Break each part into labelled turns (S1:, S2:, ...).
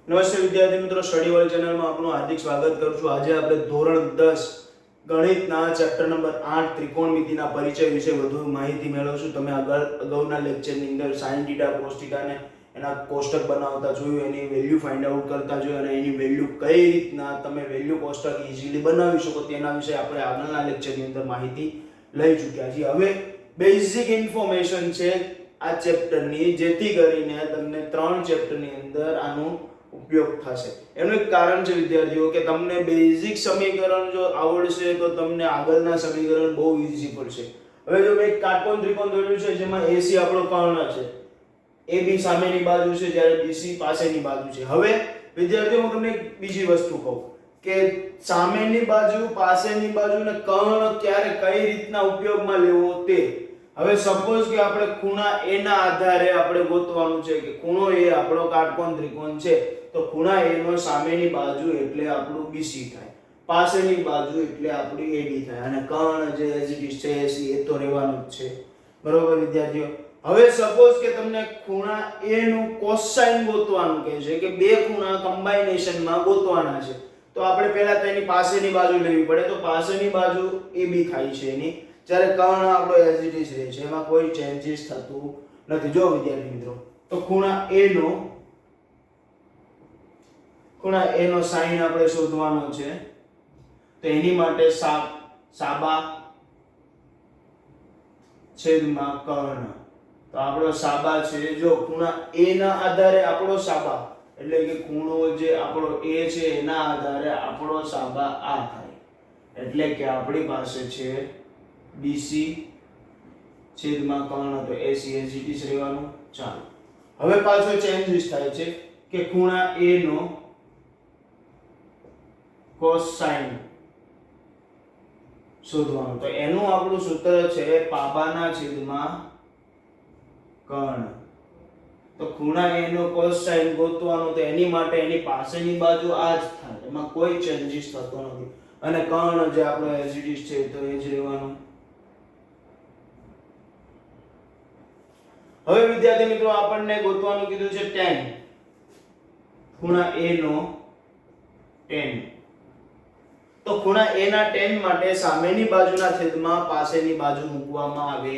S1: નમસ્તે વિદ્યાર્થી મિત્રો, સ્ટડી વર્લ્ડ ચેનલમાં આપનું હાર્દિક સ્વાગત કરું છું. આજે આપણે ધોરણ 10 ગણિતના ચેપ્ટર નંબર 8 ત્રિકોણમિતિના પરિચય વિશે વધુ માહિતી મેળવશું. તમે અગાઉના લેક્ચરની અંદર sin θ cos θ ને એના કોષ્ટક બનાવતા જોયું, એની વેલ્યુ ફાઇન્ડ આઉટ કરતા જોયું અને એની વેલ્યુ કઈ રીતના તમે વેલ્યુ કોષ્ટક ઈઝીલી બનાવી શકો તેના વિશે આપણે આગળના લેક્ચરની અંદર માહિતી લઈ ચૂક્યા છીએ. હવે બેઝિક ઇન્ફોર્મેશન છે આ ચેપ્ટરની, જેથી કરીને તમને 3 ચેપ્ટરની અંદર આનું ઉપયોગ થશે. એનું એક કારણ છે વિદ્યાર્થીઓ કે તમને બેઝિક સમીકરણ જો આવડશે તો તમને આગળના સમીકરણ બહુ ઈઝી પડશે. હવે જો એક કાટકોણ ત્રિકોણ દોર્યું છે જેમાં AC આપણો કર્ણ છે, AB સામેની બાજુ છે જ્યારે BC પાસેની બાજુ છે. હવે વિદ્યાર્થીઓ હું તમને એક બીજી વસ્તુ કહું કે સામેની બાજુ, પાસેની બાજુ ને કર્ણ ક્યારે કઈ રીતના ઉપયોગમાં લેવો તે. હવે સપોઝ કે આપણે ખૂણા A ના આધારે આપણે ગોતવાનું છે કે ખૂણો A આપણો કાટકોણ ત્રિકોણ છે, તો ખૂણા A નો સામેની બાજુ એટલે આપણું BC થાય, પાસેની બાજુ એટલે આપણી AD થાય અને કર્ણ જે એઝ ઇટ ઇઝ છે AC એ તો રહેવાનું જ છે. બરોબર વિદ્યાર્થીઓ? હવે સપોઝ કે તમને ખૂણા A નું કોસાઇન ગોતવાનું કહે છે કે બે ખૂણા કમ્બાઇનેશનમાં ગોતવાના છે, તો આપણે પહેલા તેની પાસેની બાજુ લેવી પડે. તો પાસેની બાજુ AB થાય છે એની, જ્યારે કર્ણ આપણો એઝ ઇટ ઇઝ રહે છે, એમાં કોઈ ચેન્જીસ થતું નથી. જો વિદ્યાર્થી મિત્રો, તો ખૂણા A નો સાઈન આપણે શોધવાનો છે, તો એની માટે સાબા છેદમાં કર્ણ. તો આપણો સાબા છે, જો ખૂણા A ના આધારે આપણો સાબા એટલે કે ખૂણો જે આપણો A છે એના આધારે આપણો સાબા આ થાય, એટલે કે આપણી પાસે છે BC છેદમાં કર્ણ, તો AC એઝ ઇટ ઇઝ રહેવાનું. ચાલો હવે પાછો ચેન્જીસ થાય છે કે ખૂણા A નો કોસાઇન શોધવાનું, તો એનું આપણું સૂત્ર છે પાબાના છેદમાં કર્ણ. તો ખૂણા A નો કોસાઇન ગોતવાનો, તો એની માટે એની પાસેની બાજુ આ જ થાય, એમાં કોઈ ચેન્જીસ થતો નથી અને કર્ણ જે આપણો એઝ ઇટ ઇઝ છે તો એ જ રહેવાનું. હવે વિદ્યાર્થી મિત્રો, આપણને ગોતવાનું કીધું છે tan. ખૂણા A નો tan. તો ખૂણા A ના tan માટે સામેની બાજુના છેદમાં પાસેની બાજુ મૂકવામાં આવે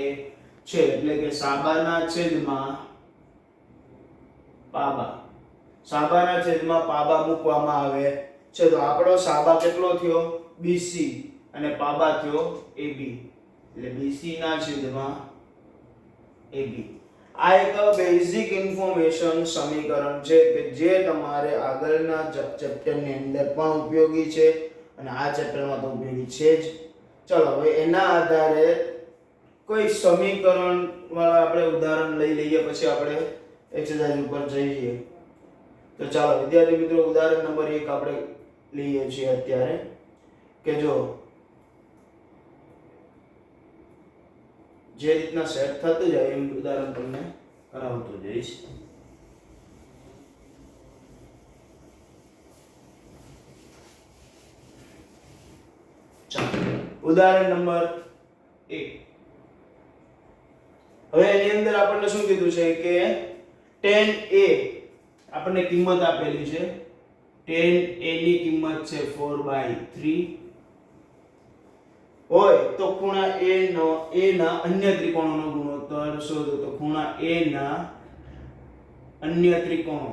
S1: છે, એટલે કે સાબાના છેદમાં પાબા. સાબાના છેદમાં પાબા મૂકવામાં આવે છે, તો આપણો સાબા કેટલો થયો? BC અને પાબા થયો AB, એટલે BC ના છેદમાં AB. આ એક બેઝિક ઇન્ફોર્મેશન સમીકરણ છે કે જે તમારે આગળના ચેપ્ટરની અંદર પણ ઉપયોગી છે અને આ ચેપ્ટરમાં તો ઉપયોગી છે જ. ચલો હવે એના આધારે કોઈ સમીકરણ વાળા આપણે ઉદાહરણ લઈ લઈએ, પછી આપણે એક્સરસાઇઝ ઉપર જઈએ. તો ચાલો વિદ્યાર્થી મિત્રો, ઉદાહરણ નંબર 1 આપણે લઈએ છીએ અત્યારે કે જો જે રીતના સેટ થતું જાય એમ ઉદાહરણ તમને કરાવતો જઈશ. ચાલો ઉદાહરણ નંબર 1. હવે એની અંદર આપણને શું કીધું છે કે tan A આપણને કિંમત આપેલી છે. tan A ની કિંમત છે 4/3 હોય તો ખૂણા A ના અન્ય ત્રિકોણોનો ગુણોત્તર શોધો. તો ખૂણા A ના અન્ય ત્રિકોણો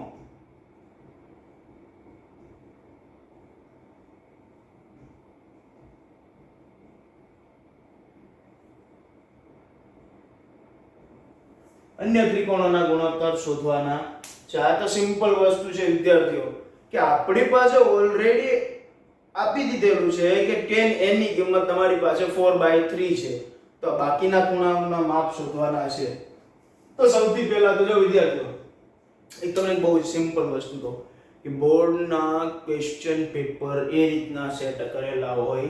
S1: ત્રિકોણોના ગુણોત્તર શોધવાના છે. આ તો સિમ્પલ વસ્તુ છે વિદ્યાર્થીઓ કે આપણી પાસે ઓલરેડી આપી દીધેલું છે કે tan A ની કિંમત તમારી પાસે 4/3 છે, તો બાકીના ખૂણાઓના માપ શોધવાના છે. તો સૌથી પહેલા તો જો વિદ્યાર્થીઓ, એક તમને બહુ સિમ્પલ વસ્તુ કહું કે બોર્ડના ક્વેશ્ચન પેપર એ રીતના સેટ કરેલા હોય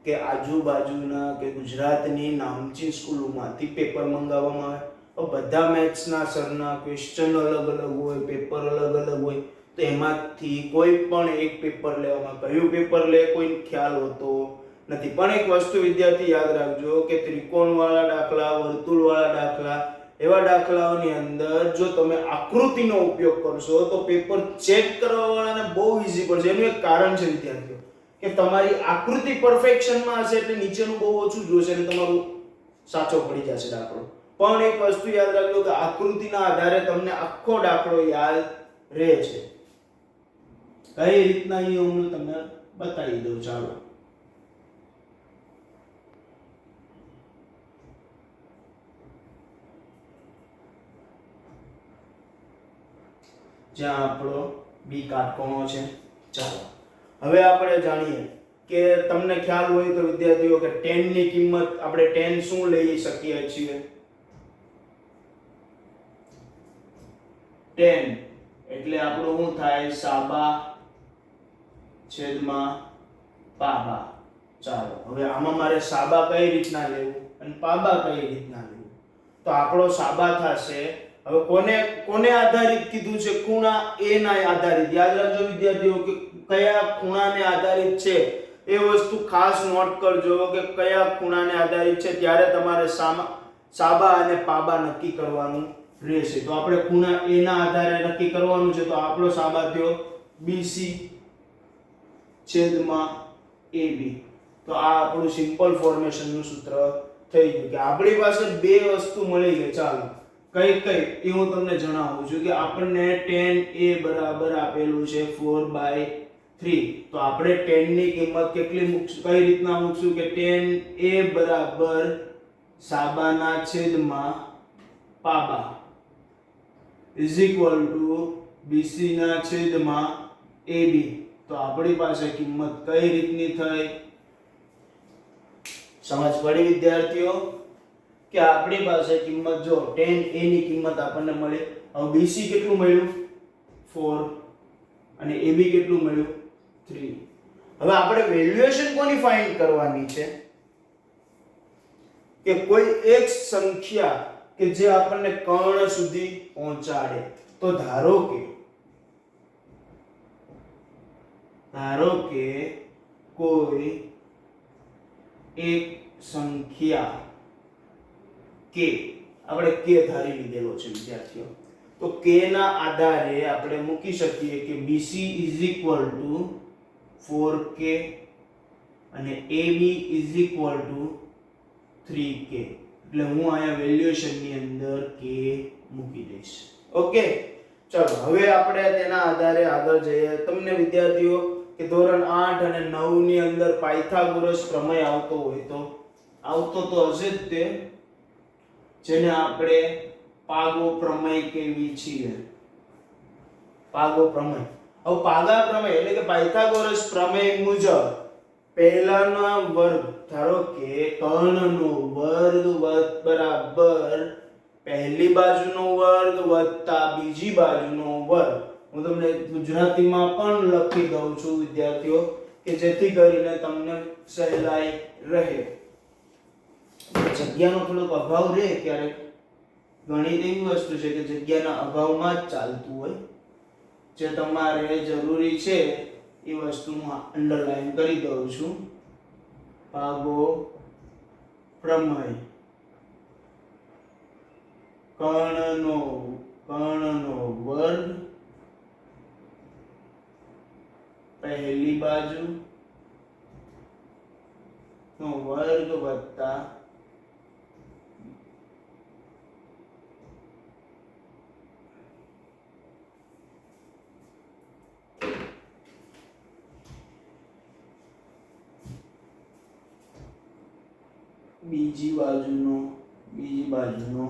S1: કે આજુબાજુના કે ગુજરાતની નામચીન સ્કૂલોમાંથી પેપર મંગાવવામાં આવે. બધા મેથ્સના સરના ક્વેશ્ચન અલગ અલગ હોય, પેપર અલગ અલગ હોય, તો એમાંથી કોઈ પણ એક પેપર લેવામાં, કયું પેપર લે કોઈ ખ્યાલ હોતો નથી. પણ એક વસ્તુ વિદ્યાર્થી યાદ રાખજો કે ત્રિકોણ વાળા દાખલા, વર્તુળ વાળા દાખલા એવા દાખલાઓની અંદર જો તમે આકૃતિનો ઉપયોગ કરશો તો પેપર ચેક કરવા વાળાને બહુ ઈઝી પડશે. એનું એક કારણ છે વિદ્યાર્થીઓ કે તમારી આકૃતિ પરફેક્શનમાં હશે એટલે નીચેનું બહુ ઓછું જોશે અને તમારું સાચો પડી જશે દાખલો. પણ એક વસ્તુ યાદ રાખજો કે આકૃતિના આધારે તમને આખો દાખલો યાદ રહે છે. કઈ રીતના એ હું તમને બતાવી દઉં. ચાલો જ્યાં આપણો બી કાટકોણો છે. ચાલો હવે આપણે જાણીએ કે તમને ખ્યાલ હોય તો વિદ્યાર્થીઓ કે tan ની કિંમત આપણે tan શું લઈ શકીએ છીએ? tan એટલે આપણું શું થાય? સાબા છેદમાં પાબા. ચાલો હવે આમાં મારે સાબા કઈ રીતના લેવું અને પાબા કઈ રીતના લેવું? તો આપણો સાબા થશે. હવે કોને આધારિત કીધું છે? ખૂણા a ના આધારિત. યાદ રાખજો વિદ્યાર્થીઓ કે કયા ખૂણાને આધારિત છે એ વસ્તુ ખાસ નોટ કરજો કે કયા ખૂણાને આધારિત છે. ત્યારે તમારે સાબા અને પાબા નક્કી કરવાનું રહેશે. તો આપણે ખૂણા a ના આધારે નક્કી કરવાનું છે. તો આપણો સાબા થયો BC છેદમાં AB. તો આ આપણું સિમ્પલ ફોર્મેશન નું સૂત્ર થઈ ગયું કે આપણી પાસે બે વસ્તુ મળી ગઈ. ચાલો કઈ એ હું તમને જણાવું છું કે આપણને tan a બરાબર આપેલું છે 4/3. તો આપણે tan ની કિંમત કેટલી મૂકશું? કઈ રીતના મૂકશું કે tan a બરાબર સાબાના છેદમાં પાબા is equal to BC ના છેદમાં AB. તો આપણી પાસે કિંમત કઈ રીતની થઈ? સમજ પડી વિદ્યાર્થીઓ કે આપણી પાસે કિંમત જો tan a ની કિંમત આપણને મળી. હવે BC કેટલું મળ્યું? 4 અને AB કેટલું મળ્યું? 3. હવે આપણે વેલ્યુએશન કોની ફાઇન્ડ કરવાની છે? કે કોઈ એક સંખ્યા કે જે આપણને કર્ણ સુધી પહોંચાડે. તો ધારો કે કોઈ એક સંખ્યા k, આપણે k ધારી લીધેલો છે વિદ્યાર્થીઓ. તો k ના આધારે આપણે મૂકી શકીએ કે BC = 4k અને AB = 3k. એટલે હું અહીંયા વેલ્યુએશન ની અંદર k મૂકી દઈશ. ઓકે ચલો હવે આપણે તેના આધારે આગળ જઈએ. તમને વિદ્યાર્થીઓ કે ધોરણ 8 અને 9 ની અંદર પાયથાગોરસ પ્રમેય આવતો તો હશે જ તે, જેને આપણે પાગો પ્રમેય કહેવી છીએ. પાગો પ્રમેય. હવે પાગા પ્રમેય એટલે કે પાયથાગોરસ પ્રમેય મુજબ પહેલાના વર્ગ, ધારો કે કર્ણનો વર્ગ બરાબર પહેલી બાજુનો વર્ગ વત્તા બીજી બાજુનો વર્ગ. હું તમને ગુજરાતીમાં પણ લખી દઉં છું વિદ્યાર્થીઓ કે જેથી કરીને તમને સહેલાઈ રહે. જગ્યાનો થોડોક અભાવ રહે ક્યારેક. ગણિત એવી વસ્તુ છે કે જગ્યાના અભાવમાં જ ચાલતું હોય. જે તમારે જરૂરી છે એ વસ્તુ હું અંડરલાઈન કરી દઉં છું. પાગો પ્રમેય કર્ણનો વર્ગ પહેલી બાજુ નો વર્ગ વત્તા બીજી બાજુનો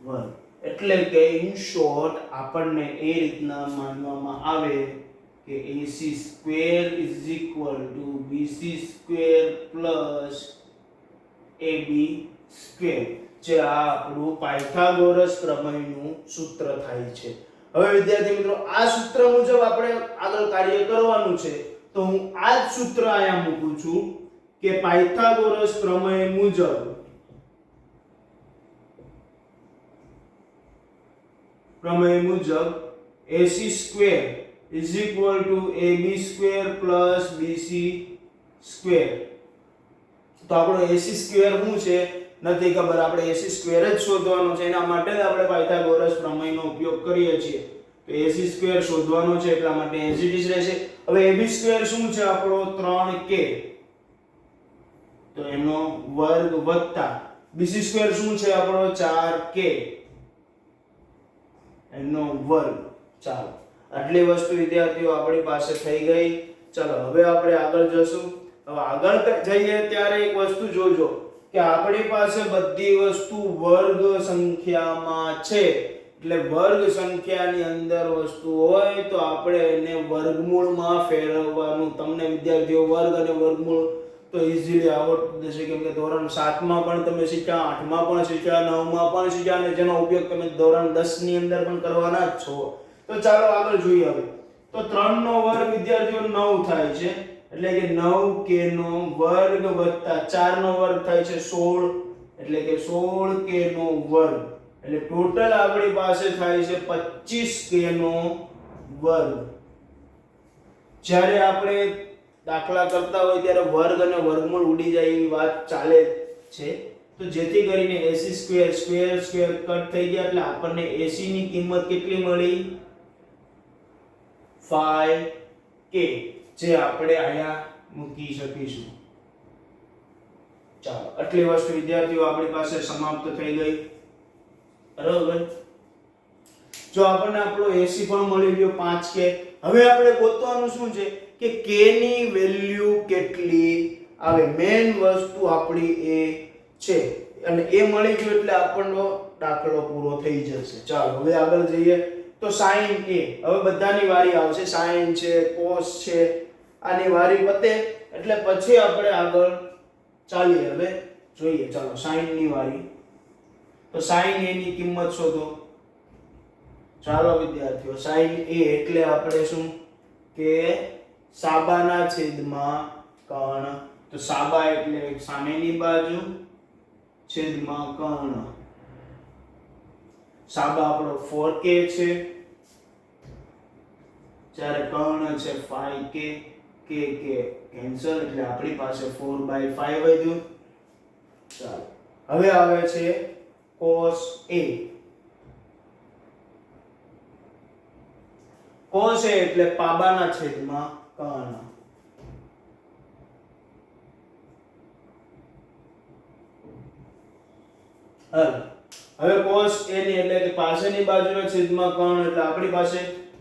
S1: વર્ગ. એટલે કે ઇન શોર્ટ આપણને એ રીતના માનવામાં આવે કે AC² = BC² + AB², જે આ આપણું પાયથાગોરસ પ્રમેયનું સૂત્ર થાય છે. હવે વિદ્યાર્થી મિત્રો આ સૂત્ર મુજબ આપણે આગળ કાર્ય કરવાનું છે. તો હું આ જ સૂત્ર અહીંયા મૂકું છું કે પાયથાગોરસ પ્રમેય મુજબ AC² = AB² + BC². તો આપણો AC² શું છે? નથી ખબર, આપણે AC સ્ક્વેર જ શોધવાનો છે. એના માટે જ આપણે પાયથાગોરસ પ્રમેયનો ઉપયોગ કરીએ છીએ. તો AC સ્ક્વેર શોધવાનો છે એટલા માટે as it is રહેશે. હવે AB સ્ક્વેર શું છે આપણો 3k, તો એનો વર્ગ વત્તા BC સ્ક્વેર શું છે આપણો 4k, એનો વર્ગ. ચાલો આટલી વસ્તુ વિદ્યાર્થીઓ આપણી પાસે થઈ ગઈ. ચાલો હવે આપણે આગળ જશું. હવે આગળ જઈએ ત્યારે એક વસ્તુ જોજો કે આપણી પાસે બધી વસ્તુ વર્ગ સંખ્યામાં છે. એટલે વર્ગ સંખ્યાની અંદર વસ્તુ હોય તો આપણે એને વર્ગમૂળમાં ફેરવવાનું. તમને વિદ્યાર્થીઓ વર્ગ અને વર્ગમૂળ તો ઈઝીલી આવડતું જશે, કેમ કે ધોરણ 7 માં પણ તમે શીખ્યા, 8 માં પણ શીખ્યા, 9 માં પણ શીખ્યા અને જેનો ઉપયોગ તમે ધોરણ 10 ની અંદર પણ કરવાના જ છો. તો ચાલો આગળ જોઈએ. હવે તો 3 નો વર્ગ વિદ્યાર્થીઓ 9 થાય છે, એટલે કે 9k નો વર્ગ વત્તા 4 નો વર્ગ થાય છે 16, એટલે કે 16k નો વર્ગ, એટલે ટોટલ આપણી પાસે થાય છે 25k નો વર્ગ. જ્યારે આપણે દાખલા કરતા હોય ત્યારે વર્ગ અને વર્ગમૂળ ઉડી જાય એવી વાત ચાલે છે. તો જેથી કરીને AC square square square cut થઈ ગયા એટલે આપણને AC ની કિંમત કેટલી મળી? 5k, જે આપણે અહીંયા મૂકી શકીશું. ચાલો આટલી વસ્તુ વિદ્યાર્થીઓ આપણી પાસે સમાપ્ત થઈ ગઈ. બરાબર. જો આપણને આપણો AC પણ મળી ગયો 5k. હવે આપણે ગોતવાનું શું છે કે k ની વેલ્યુ કેટલી આવે. મેઈન વસ્તુ આપણી એ છે અને એ મળી ગયું એટલે આપણનો દાખલો પૂરો થઈ જશે. ચાલો હવે આગળ જઈએ. તો sin a, હવે બધાની વારી આવશે. sin છે, cos છે, આની વારી પતે એટલે પછી આપણે આગળ ચાલીએ. હવે જોઈએ. ચાલો sin ની વારી. તો sin a ની કિંમત શોધો. ચાલો વિદ્યાર્થીઓ, sin a એટલે આપણે શું કે સાબાના છેદમાં કર્ણ. તો સાબા એટલે સામેની બાજુ છેદમાં કર્ણ. સાબા આપણો 4k છે, જ્યારે કર્ણ છે 5k. k કેન્સલ એટલે આપણી પાસે 4/5 વધ્યું. ચાલો હવે આવે છે cos a. cos a એટલે પાબાના છેદમાં કર્ણ. હવે cos a ની એટલે કે પાસેની બાજુના છેદમાં કર્ણ, એટલે આપણી પાસે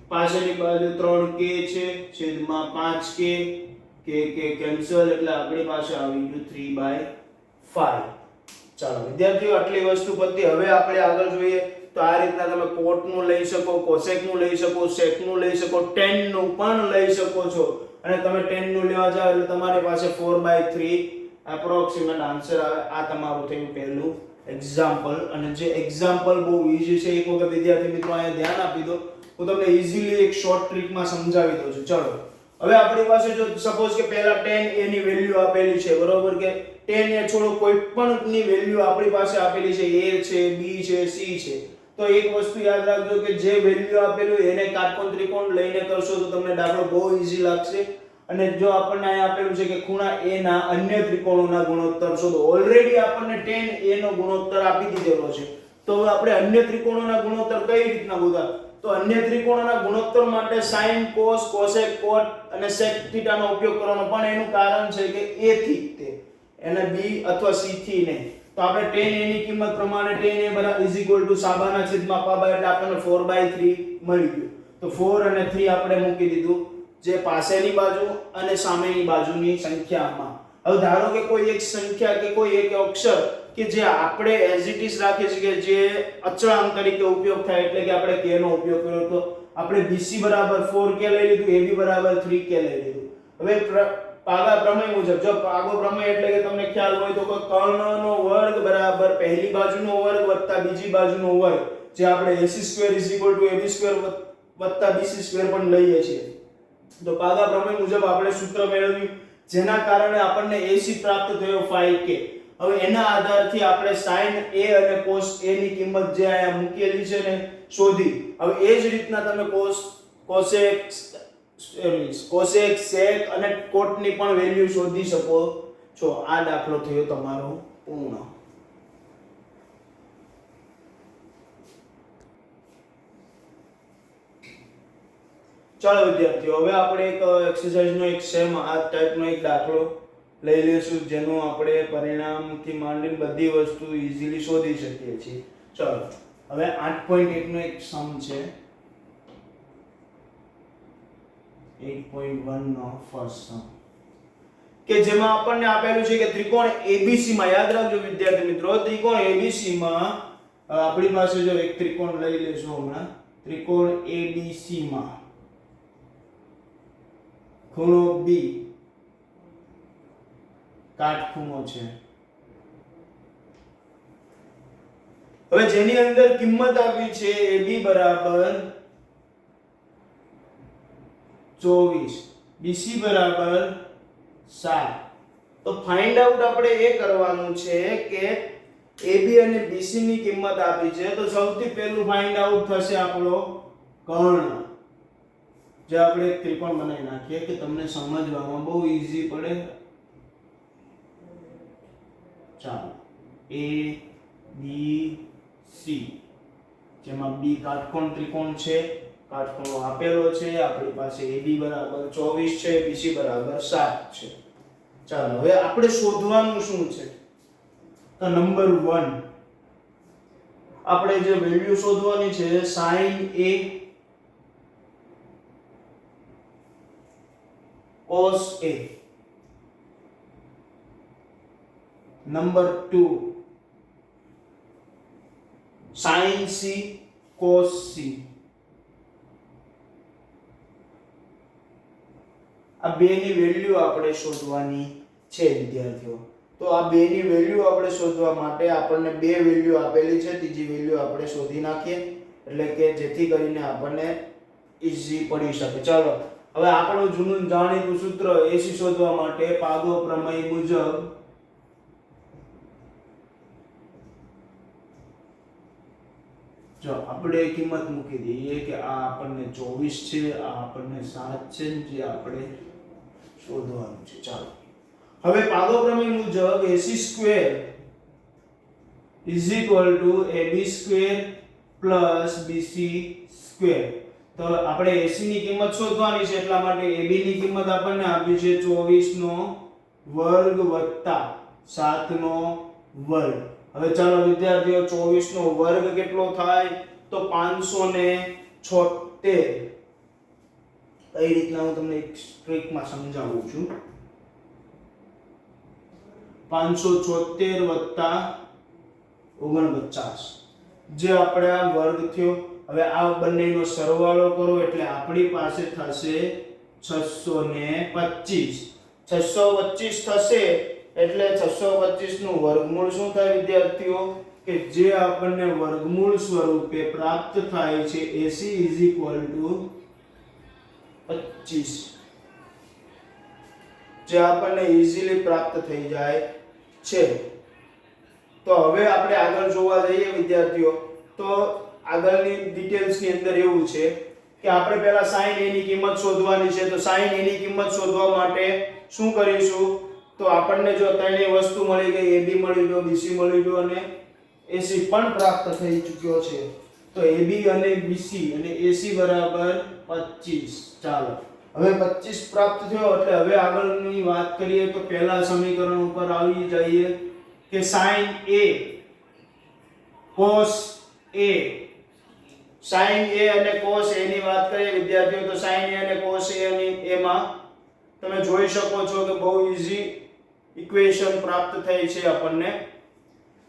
S1: પાસેની બાજુ 3k છે છેદમાં 5k. k કેન્સલ એટલે આપણી પાસે આવી ગયું 3/5. ચાલો વિદ્યાર્થીઓ આટલી વસ્તુ પતી. હવે આપણે આગળ જોઈએ. તો આ રીતના તમે કોટ નું લઈ શકો, કોસેક નું લઈ શકો, સેક નું લઈ શકો, tan નું પણ લઈ શકો છો. અને તમે tan નું લેવા જાવ એટલે તમારી પાસે 4/3 એપ્રોક્સિમેટ આન્સર આવે. આ તમારું થયું પહેલું એક્ઝામ્પલ. અને જે એક્ઝામ્પલ બહુ ઈઝી છે, એક વખત વિદ્યાર્થી મિત્રો અહીંયા ધ્યાન આપી દો. હું તમને ઈઝીલી એક શોર્ટ ટ્રીકમાં સમજાવી દઉં છું. ચલો હવે આપણી પાસે જો સપોઝ કે પહેલા tan a ની વેલ્યુ આપેલી છે, બરોબર, કે tan a છોડો કોઈ પણ ની વેલ્યુ આપણી પાસે આપેલી છે, a છે, b છે, c છે. તો એક વસ્તુ યાદ રાખજો કે જે વેલ્યુ આપેલું એને કાટકોણ ત્રિકોણ લઈને કરશો તો તમને દાખલો બહુ ઈઝી લાગશે. અને જો આપણને અહીં આપેલું છે કે ખૂણા a ના અન્ય ત્રિકોણોના ગુણોત્તર શોધો. ઓલરેડી આપણને tan a નો ગુણોત્તર આપી દીધેલો છે, તો હવે આપણે અન્ય ત્રિકોણોના ગુણોત્તર કઈ રીતના ગોતવા? તો અન્ય ત્રિકોણોના ગુણોત્તર માટે sin, cos, cosec, cot અને sec θ નો ઉપયોગ કરવાનો. પણ એનું કારણ છે કે a થી તે એને b અથવા c થી નહીં. તો આપણે tan a ની કિંમત પ્રમાણે tan a સાબાના છેદમાં પાબા એટલે આપણને 4/3 મળી ગયું. તો 4 અને 3 આપણે મૂકી દીધું જે પાસેની બાજુ અને સામેની બાજુની સંખ્યામાં. હવે ધારો કે કોઈ એક સંખ્યા કે કોઈ એક અક્ષર કે જે આપણે એઝ ઇટ ઇઝ રાખીએ છીએ કે જે અચળાંક તરીકે ઉપયોગ થાય, એટલે કે આપણે k નો ઉપયોગ કર્યો, તો આપણે BC બરાબર 4k લઈ લીધું, AB બરાબર 3k લઈ લીધું. હવે પાગા પ્રમેય મુજબ, જો પાગો પ્રમેય એટલે કે તમને ખ્યાલ હોય તો કર્ણનો વર્ગ બરાબર પહેલી બાજુનો વર્ગ વત્તા બીજી બાજુનો વર્ગ, જે આપણે AC સ્ક્વેર AB સ્ક્વેર વત્તા BC સ્ક્વેર પણ લઈએ છીએ. તો પાગા પ્રમેય મુજબ આપણે સૂત્ર મેળવ્યું, જેના કારણે આપણને AC પ્રાપ્ત થયો 5k. હવે એના આધારથી આપણે sin a અને cos a ની કિંમત જે અહીંયા મૂકેલી છે ને શોધી. હવે એ જ રીતના તમે cosec, sec અને cot ની પણ વેલ્યુ શોધી શકો છો. આ દાખલો થયો તમારો પૂર્ણ. ચાલો વિદ્યાર્થીઓ, હવે આપણે એક એક્સરસાઇઝનો એક સેમ આ ટાઈપનો એક દાખલો લઈ લઈશું જેનું આપણે પરિણામથી માંડીને બધી વસ્તુ ઈઝીલી શોધી શકીએ છીએ. ચાલો હવે 8.1 નો એક સમ છે. 8.1 નો ફર્સ્ટ સમ કે જેમાં આપણને આપેલું છે કે ત્રિકોણ ABC માં, યાદ રાખજો વિદ્યાર્થી મિત્રો, ત્રિકોણ ABC માં આપણી પાસે જો એક ત્રિકોણ લઈ લેશું હમણાં. ત્રિકોણ ABC માં ખૂણો B કાટખૂણો છે. હવે જેની અંદર કિંમત આપી છે AB બરાબર 24, BC બરાબર 7. તો ફાઇન્ડ આઉટ આપણે એ કરવાનું છે કે AB અને BC ની કિંમત આપી છે, તો સૌથી પહેલું ફાઇન્ડ આઉટ થશે આપણો કર્ણ. જે આપણે એક ત્રિકોણ બનાવી નાખીએ કે તમને સમજવામાં બહુ ઈઝી પડે. ચાલો A B C, જેમાં B કાટકોણ ત્રિકોણ છે, કાટખૂણો આપેલો છે, આપણી પાસે AB બરાબર 24 છે, BC બરાબર 7 છે. ચાલો હવે આપણે શોધવાનું શું છે? તો નંબર 1 આપણે જે વેલ્યુ શોધવાની છે sin A cos A. Number 2 sin C cos C. આ બેની વેલ્યુ આપણે શોધવાની છે વિદ્યાર્થીઓ. તો આ બેની વેલ્યુ આપણે શોધવા માટે આપણને બે વેલ્યુ આપેલી છે, ત્રીજી વેલ્યુ આપણે શોધી નાખીએ એટલે કે જેથી કરીને આપણને ઈઝી પડી શકે. ચાલો હવે આપણું જૂનું જાણીતું સૂત્ર AC શોધવા માટે પાગો પ્રમેય મુજબ જો આપણે કિંમત મૂકી દઈએ કે આ આપણને 24 છે, આ આપણને 7 છે, જે આપણે શોધવાનું છે. ચાલો હવે પાગો પ્રમેય મુજબ AC square AB square BC square. તો આપણે AC ની કિંમત શોધવાની છે, એટલા માટે AB ની કિંમત આપણને આપી છે 24 નો વર્ગ વત્તા 7 નો વર્ગ. હવે ચાલો વિદ્યાર્થીઓ 24 નો વર્ગ કેટલો થાય? તો 576. કઈ રીતના હું તમને એક ટ્રીકમાં સમજાવું છું. 576 વત્તા 49, જે આપણે આ વર્ગ થયો. હવે આ બંનેનો સરવાળો કરો એટલે આપણી પાસે થશે 625. 625 થશે એટલે 625 નું વર્ગમૂળ શું થાય વિદ્યાર્થીઓ? કે જે આપણને વર્ગમૂળ સ્વરૂપે પ્રાપ્ત થાય છે AC = 25, જે આપણને ઈઝીલી પ્રાપ્ત થઈ જાય છે. તો હવે આપણે આગળ જોવા જઈએ વિદ્યાર્થીઓ, તો આગળની ડિટેલ્સ ની અંદર એવું છે કે આપણે પહેલા sin A ની કિંમત શોધવાની છે. તો sin A ની કિંમત શોધવા માટે શું કરીશું? તો આપણને જો ત્રણેય વસ્તુ મળી ગઈ, AB મળી ગયો, BC મળી ગયો અને AC પણ પ્રાપ્ત થઈ ચૂક્યો છે. તો AB અને BC અને AC બરાબર 25. ચાલો હવે 25 પ્રાપ્ત થયો એટલે હવે આગળની વાત કરીએ તો પહેલા સમીકરણ ઉપર આવી જઈએ કે sin A cos A. sin A અને cos A ની વાત કરીએ વિદ્યાર્થીઓ, તો sin A અને cos A ની એમાં તમે જોઈ શકો છો કે બહુ ઈઝી ઇક્વેશન પ્રાપ્ત થઈ છે આપણને.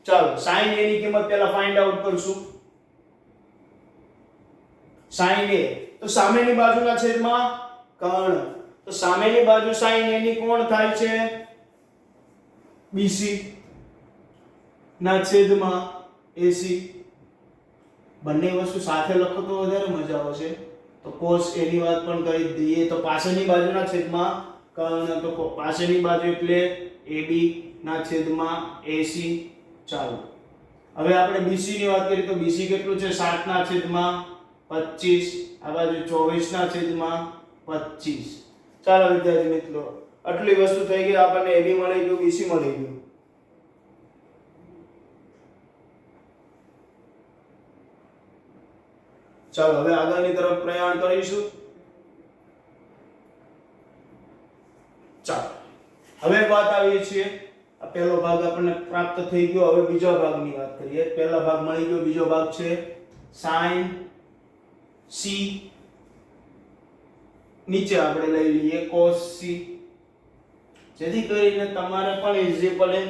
S1: ચાલો sin A ની કિંમત પહેલા ફાઇન્ડ આઉટ કરશું. sin A તો સામેની બાજુના છેદમાં કર્ણ. તો સામેની બાજુ sin A ની કોણ થાય છે? BC ના છેદમાં AC. બંને વસ્તુ સાથે લખો તો વધારે મજા આવશે. તો cos A ની વાત પણ કરી દઈએ. તો પાછળની બાજુના છેદમાં કર્ણ, તો પાછળની બાજુ એટલે AB ના છેદમાં AC. ચાલો હવે આપણે BC ની વાત કરીએ તો BC કેટલું છે? 7 ના છેદમાં 25, આ બાજુ 24 ના છેદમાં 25. ચાલો વિદ્યાર્થી મિત્રો, આટલી વસ્તુ થઈ ગઈ. આપણને AB મળી ગયું, BC મળી ગયું. ચાલો હવે આગળની તરફ પ્રયાણ કરીશું. હવે વાત આવી છે, આ પહેલો ભાગ આપણને પ્રાપ્ત થઈ ગયો. હવે બીજા ભાગની વાત કરીએ. પહેલો ભાગ મળી ગયો, બીજો ભાગ છે sin c, નીચે આપણે લઈ લઈએ cos c, જેથી કરીને તમારે પણ ઈઝી પડે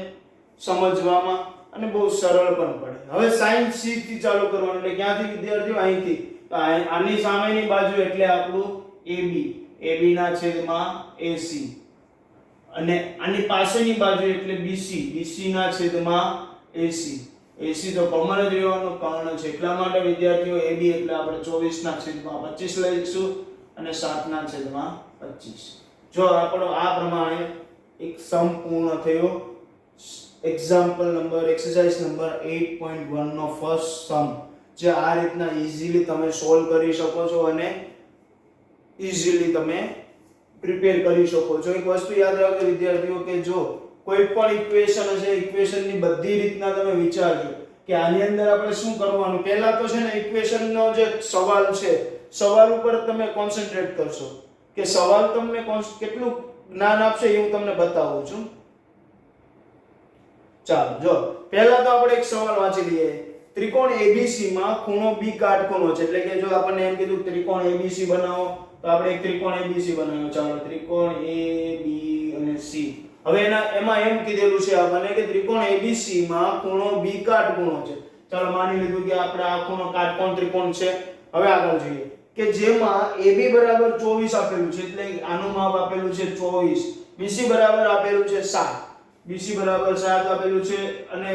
S1: સમજવામાં અને બહુ સરળ પણ પડે. હવે sin c થી ચાલુ કરવાનું. એટલે ક્યાંથી વિદ્યાર્થીઓ? અહીંથી. તો આની સામેની બાજુ એટલે આપણું AB ના છેદમાં AC, અને આની પાછળની બાજુ એટલે BC ના છેદમાં AC. AC તો કોમન જ રહેવાનું, કર્ણ છે, એટલા માટે વિદ્યાર્થીઓ AB એટલે આપણે 24 ના છેદમાં 25 લઈશું અને 7 ના છેદમાં 25. જો આપણો આ પ્રમાણે એક સમ પૂર્ણ થયો. એક્ઝામ્પલ નંબર એક્સરસાઇઝ નંબર 8.1 નો ફર્સ્ટ સમ, જે આ રીતના ઈઝીલી તમે સોલ્વ કરી શકો છો અને ઈઝીલી તમે પ્રિપેર કરી શકો છો. એક વસ્તુ યાદ રાખજો વિદ્યાર્થીઓ કે જો કોઈ પણ ઇક્વેશન હશે, ઇક્વેશનની બધી રીતના તમે વિચારજો કે આની અંદર આપણે શું કરવાનું. પહેલા તો છે ને ઇક્વેશનનો જે સવાલ છે, સવાલ ઉપર તમે કોન્સન્ટ્રેટ કરશો કે સવાલ તમને કેટલું જ્ઞાન આપશે એ હું તમને બતાવું છું. ચાલો જો પહેલા તો આપણે એક સવાલ વાંચી લઈએ. ત્રિકોણ ABC માં ખૂણો B કાટખૂણો છે. એટલે કે જો આપણને એમ કીધું ત્રિકોણ ABC બનાવો, તો આપણે એક ત્રિકોણ ABC બનાવ્યો. ચાલો ત્રિકોણ A B અને C. હવે એમાં એમ કીધેલું છે આપણને કે ત્રિકોણ ABC માં ખૂણો B કાટખૂણો છે. ચાલો માની લીધું કે આપણે આ ખૂણો કાટકોણ ત્રિકોણ છે. હવે આગળ જોઈએ કે જેમાં AB બરાબર 24 આપેલું છે, એટલે આનું માપ આપેલું છે 24, BC બરાબર આપેલું છે 7, BC બરાબર 7 આપેલું છે અને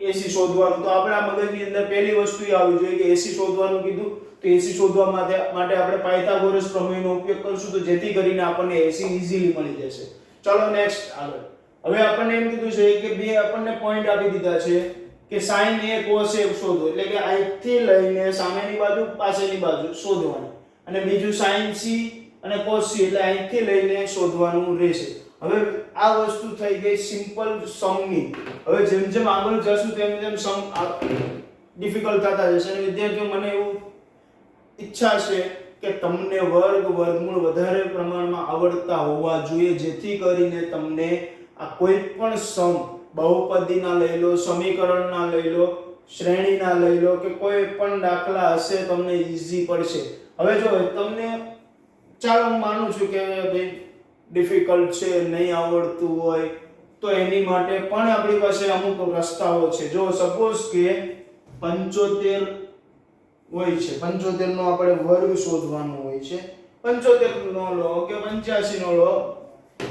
S1: AC શોધવાનું. તો આપણા મગજની અંદર પહેલી વસ્તુ એ આવી જોઈએ કે AC શોધવાનું કીધું, તો AC શોધવા માટે આપણે પાયથાગોરસ પ્રમેયનો ઉપયોગ કરશું, તો જેથી કરીને આપણને AC ઈઝીલી મળી જશે. ચલો નેક્સ્ટ આગળ. હવે આપણને એમ કીધું છે કે બે આપણને પોઈન્ટ આપી દીધા છે કે sin A cos A શોધો. એટલે કે અહીંથી લઈને સામેની બાજુ પાછળની બાજુ શોધવાની, અને બીજું sin C અને cos C એટલે અહીંથી લઈને શોધવાનું રહેશે. હવે આ વસ્તુ થઈ ગઈ સિમ્પલ સમની. હવે જેમ જેમ આગળ જશું તેમ તેમ સમ ડિફિકલ્ટ થતા જશે. અને વિદ્યાર્થીઓ મને એવું ઈચ્છા છે કે તમને વર્ગ વર્ગમૂળ વધારે પ્રમાણમાં આવડતા હોવા જોઈએ, જેથી કરીને તમને આ કોઈ પણ સમ, બહુપદીના લઈ લો, સમીકરણના લઈ લો, શ્રેણીના લઈ લો, કે કોઈ પણ દાખલા હશે તમને ઈઝી પડશે. હવે જો તમને ચાલો હું માનું છું કે ભાઈ ડિફિકલ્ટ છે, નહીં આવડતું હોય, તો એની માટે પણ આપણી પાસે અમુક રસ્તાઓ છે. જો સપોઝ કે 75 હોય છે, 75 નો આપણે વર્ગ શોધવાનો હોય છે. 75 નો લો કે 85 નો લો,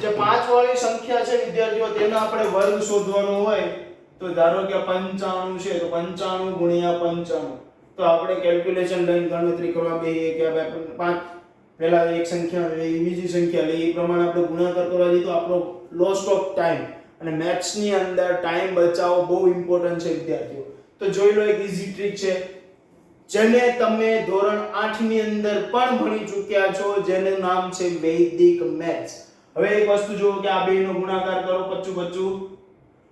S1: જે 5 વાળી સંખ્યા છે વિદ્યાર્થીઓ, તેનો આપણે વર્ગ શોધવાનો હોય, તો ધારો કે 95 છે, તો 95 ગુણ્યા 95. તો આપણે કેલ્ક્યુલેશન લઈને ગણતરી કરવા બેહીએ કે આપણે 5 પહેલા એક સંખ્યા લઈ, બીજી સંખ્યા લઈ, એ પ્રમાણે આપણે ગુણાકાર કરવા જઈએ તો આપણો લોસ્ટ ઓફ ટાઈમ. અને મેથ્સ ની અંદર ટાઈમ બચાવવો બહુ ઇમ્પોર્ટન્ટ છે વિદ્યાર્થીઓ. તો જોઈ લો એક ઈઝી ટ્રીક છે, જેને તમે ધોરણ 8 ની અંદર પણ ભણી ચૂક્યા છો, જેનું નામ છે વૈદિક મેથ્સ. હવે એક વસ્તુ જુઓ કે આ બેનો ગુણાકાર કરો, 25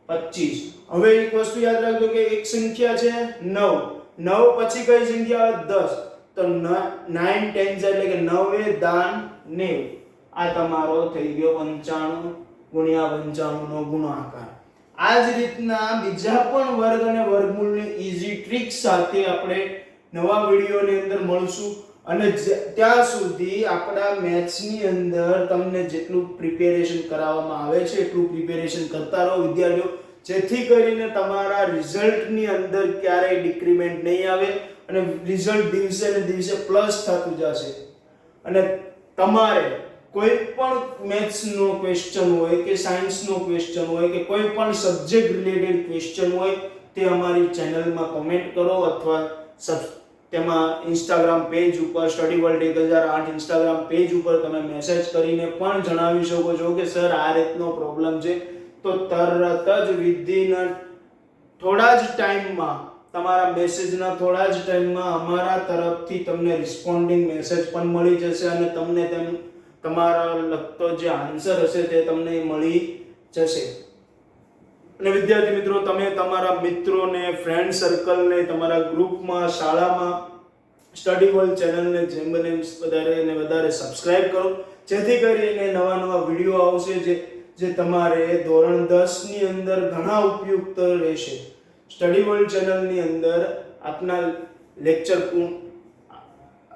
S1: 25. હવે એક વસ્તુ યાદ રાખજો કે એક સંખ્યા છે 9, 9 પછી કઈ સંખ્યા આવે? 10. તો 9 10 એટલે કે 9 એ દાન 90. આ તમારો થઈ ગયો 95 ગુણ્યા 95 નો ગુણાકાર. આ જ રીતના બીજા પણ વર્ગ અને વર્ગમૂળની ઈઝી ટ્રીક સાથે આપણે નવા વિડિયોની અંદર મળશું. અને ત્યાં સુધી આપણા મેથ્સની અંદર તમને જેટલું પ્રિપેરેશન કરાવવામાં આવે છે એટલું પ્રિપેરેશન કરતા રહો વિદ્યાર્થીઓ, જેથી કરીને તમારા રિઝલ્ટની અંદર ક્યારેય ડિક્રીમેન્ટ નહીં આવે અને રિઝલ્ટ દિવસે ને દિવસે પ્લસ થતું જશે. અને તમારે કોઈ પણ મેથ્સનો ક્વેશ્ચન હોય કે સાયન્સનો ક્વેશ્ચન હોય કે કોઈ પણ સબ્જેક્ટ રિલેટેડ ક્વેશ્ચન હોય, તે અમારી ચેનલમાં કમેન્ટ કરો અથવા તેમાં ઇન્સ્ટાગ્રામ પેજ ઉપર સ્ટડી વર્લ્ડ 1008 ઇન્સ્ટાગ્રામ પેજ ઉપર તમે મેસેજ કરીને પણ જણાવી શકો છો કે સર આ રીતનો પ્રોબ્લેમ છે. તો તરત જ વિધિન થોડા જ ટાઈમમાં, તમારા મેસેજના થોડા જ ટાઈમમાં અમારા તરફથી તમને રિસ્પોન્ડિંગ મેસેજ પણ મળી જશે અને તમને તમારા લગતો જે આન્સર હશે તે તમને મળી જશે. અને વિદ્યાર્થી મિત્રો, તમે તમારા મિત્રોને, ફ્રેન્ડ સર્કલને, તમારા ગ્રુપમાં, શાળામાં સ્ટડી વર્લ્ડ ચેનલને જેમ બને વધારે ને વધારે સબસ્ક્રાઇબ કરો, જેથી કરીને નવા નવા વિડીયો આવશે જે તમારે ધોરણ 10 ની અંદર ઘણા ઉપયુક્ત રહેશે. સ્ટડી વર્લ્ડ ચેનલની અંદર આપના લેક્ચર